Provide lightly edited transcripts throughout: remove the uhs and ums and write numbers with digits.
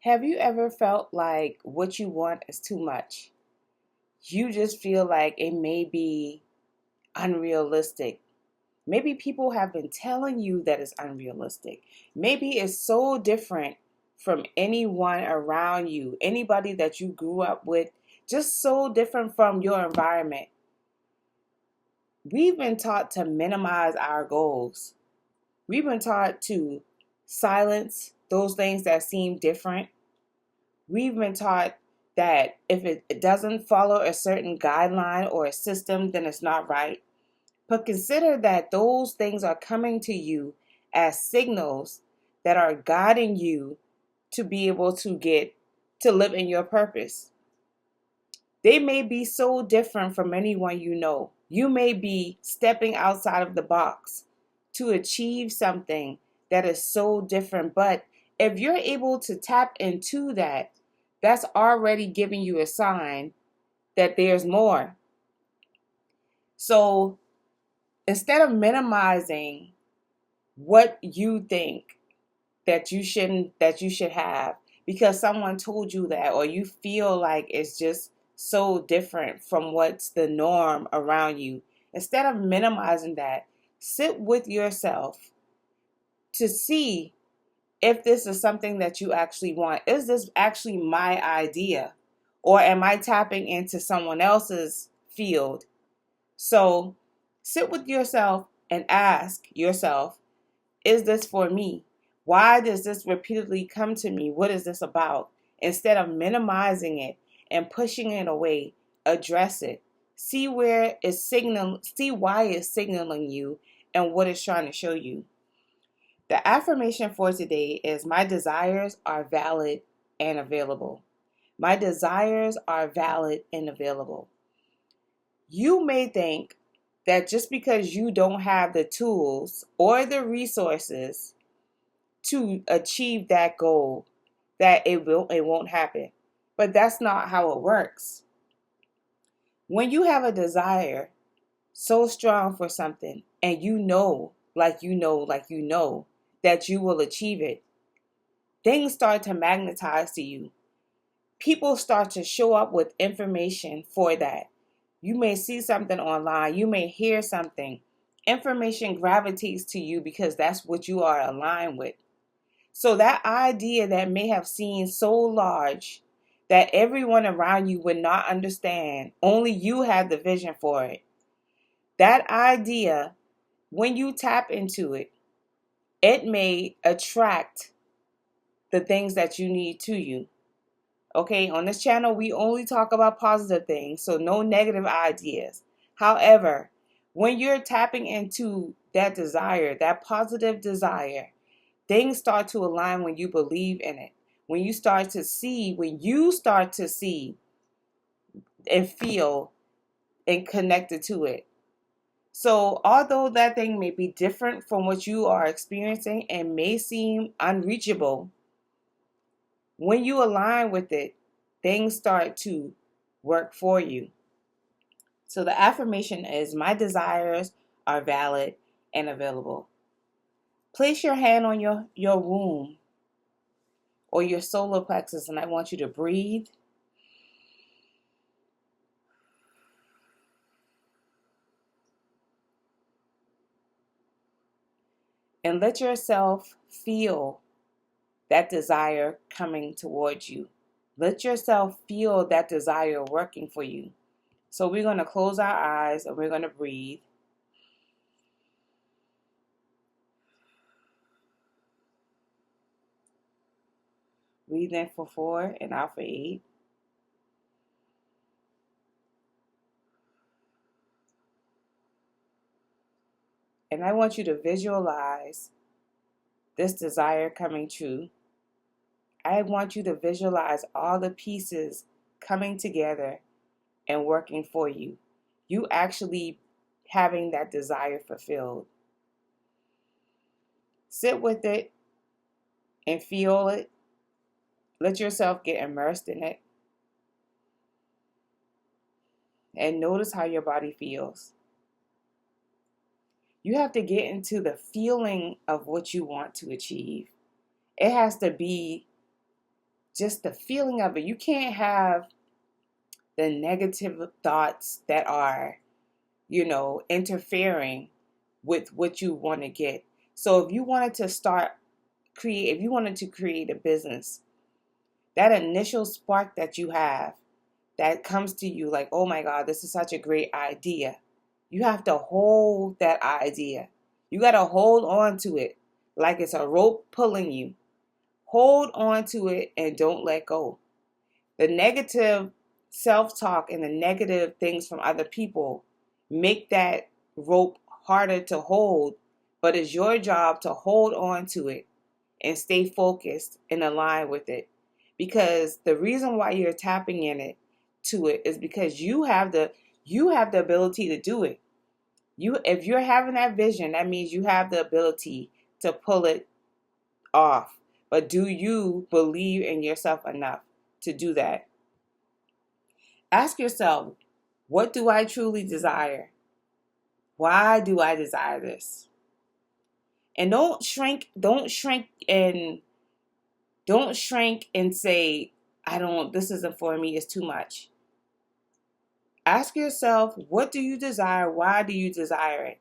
Have you ever felt like what you want is too much? You just feel like it may be unrealistic. Maybe people have been telling you that it's unrealistic. Maybe it's so different from anyone around you, anybody that you grew up with, just so different from your environment. We've been taught to minimize our goals. We've been taught to silence those things that seem different. We've been taught that if it doesn't follow a certain guideline or a system, then it's not right. But consider that those things are coming to you as signals that are guiding you to be able to get to live in your purpose. They may be so different from anyone you know. You may be stepping outside of the box to achieve something that is so different. But if you're able to tap into that, that's already giving you a sign that there's more. So instead of minimizing what you think that you should have because someone told you that, or you feel like it's just so different from what's the norm around you, instead of minimizing that, sit with yourself to see if this is something that you actually want. Is this actually my idea? Or am I tapping into someone else's field? So sit with yourself and ask yourself, is this for me? Why does this repeatedly come to me? What is this about? Instead of minimizing it and pushing it away, address it. See why it's signaling you and what it's trying to show you. The affirmation for today is my desires are valid and available. My desires are valid and available. You may think that just because you don't have the tools or the resources to achieve that goal, that it won't happen. But that's not how it works. When you have a desire so strong for something and you know that you will achieve it, things start to magnetize to you. People start to show up with information for that. You may see something online, you may hear something. Information gravitates to you because that's what you are aligned with. So that idea that may have seemed so large that everyone around you would not understand, only you had the vision for it. That idea, when you tap into it, it may attract the things that you need to you. Okay, on this channel, we only talk about positive things, so no negative ideas. However, when you're tapping into that desire, that positive desire, things start to align when you believe in it. When you start to see and feel and connected to it. So although that thing may be different from what you are experiencing and may seem unreachable, when you align with it, things start to work for you. So the affirmation is, my desires are valid and available. Place your hand on your womb or your solar plexus, and I want you to breathe. And let yourself feel that desire coming towards you. Let yourself feel that desire working for you. So we're going to close our eyes and we're going to breathe. Breathe in for 4 and out for 8. And I want you to visualize this desire coming true. I want you to visualize all the pieces coming together and working for you. You actually having that desire fulfilled. Sit with it and feel it. Let yourself get immersed in it. And notice how your body feels. You have to get into the feeling of what you want to achieve. It has to be just the feeling of it. You can't have the negative thoughts that are, interfering with what you want to get. So if you wanted to create a business, that initial spark that you have, that comes to you like, oh my God, this is such a great idea. You have to hold that idea. You got to hold on to it like it's a rope pulling you. Hold on to it and don't let go. The negative self-talk and the negative things from other people make that rope harder to hold, but it's your job to hold on to it and stay focused and aligned with it. Because the reason why you're tapping to it is because you have the ability to do it. If you're having that vision, that means you have the ability to pull it off. But do you believe in yourself enough to do that? Ask yourself, what do I truly desire? Why do I desire this? And don't shrink and say, this isn't for me, it's too much. Ask yourself, what do you desire? Why do you desire it?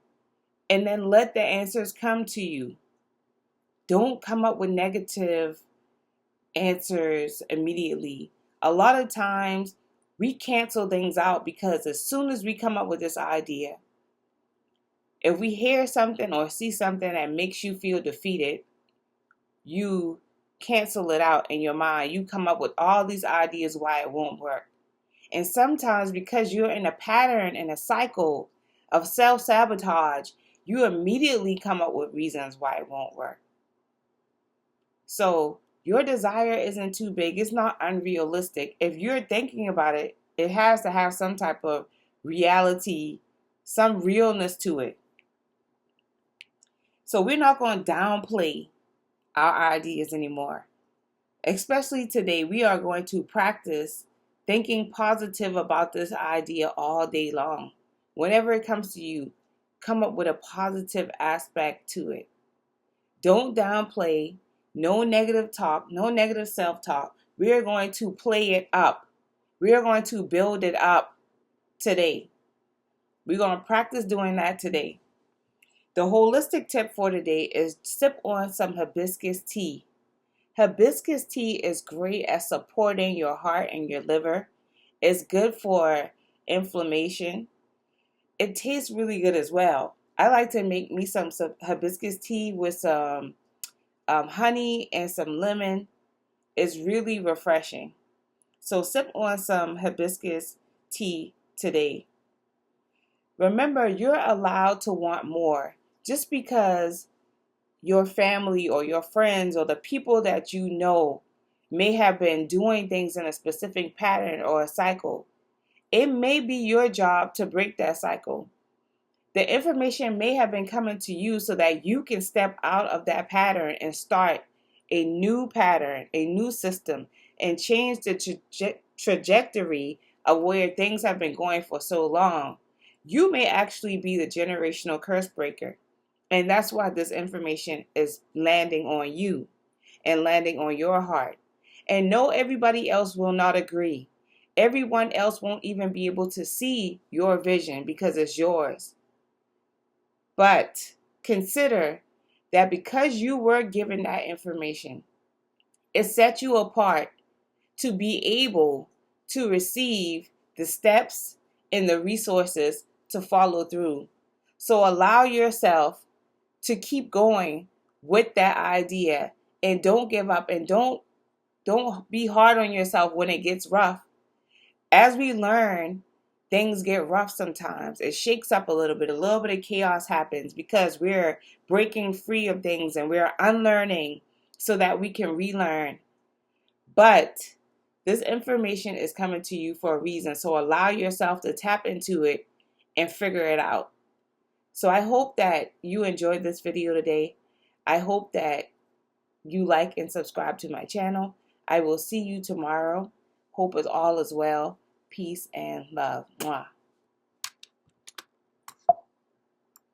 And then let the answers come to you. Don't come up with negative answers immediately. A lot of times we cancel things out because as soon as we come up with this idea, if we hear something or see something that makes you feel defeated, you cancel it out in your mind. You come up with all these ideas why it won't work. And sometimes because you're in a pattern and a cycle of self-sabotage, you immediately come up with reasons why it won't work. So your desire isn't too big. It's not unrealistic. If you're thinking about it, it has to have some type of reality, some realness to it. So we're not going to downplay our ideas anymore. Especially today, we are going to practice thinking positive about this idea all day long. Whenever it comes to you, come up with a positive aspect to it. Don't downplay. No negative talk, no negative self-talk. We are going to play it up. We are going to build it up today. We're going to practice doing that today. The holistic tip for today is sip on some hibiscus tea. Hibiscus tea is great at supporting your heart and your liver. It's good for inflammation. It tastes really good as well. I like to make me some hibiscus tea with some honey and some lemon. Is really refreshing. So sip on some hibiscus tea today. Remember, you're allowed to want more. Just because your family or your friends or the people that you know may have been doing things in a specific pattern or a cycle, it may be your job to break that cycle. The information may have been coming to you so that you can step out of that pattern and start a new pattern, a new system, and change the trajectory of where things have been going for so long. You may actually be the generational curse breaker. And that's why this information is landing on you and landing on your heart. And no, everybody else will not agree. Everyone else won't even be able to see your vision because it's yours. But consider that because you were given that information, it set you apart to be able to receive the steps and the resources to follow through. So allow yourself to keep going with that idea and don't give up and don't be hard on yourself when it gets rough. As we learn, things get rough sometimes. It shakes up a little bit of chaos happens because we're breaking free of things and we're unlearning so that we can relearn. But this information is coming to you for a reason. So allow yourself to tap into it and figure it out. So I hope that you enjoyed this video today. I hope that you like and subscribe to my channel. I will see you tomorrow. Hope all is well. Peace and love. Mwah.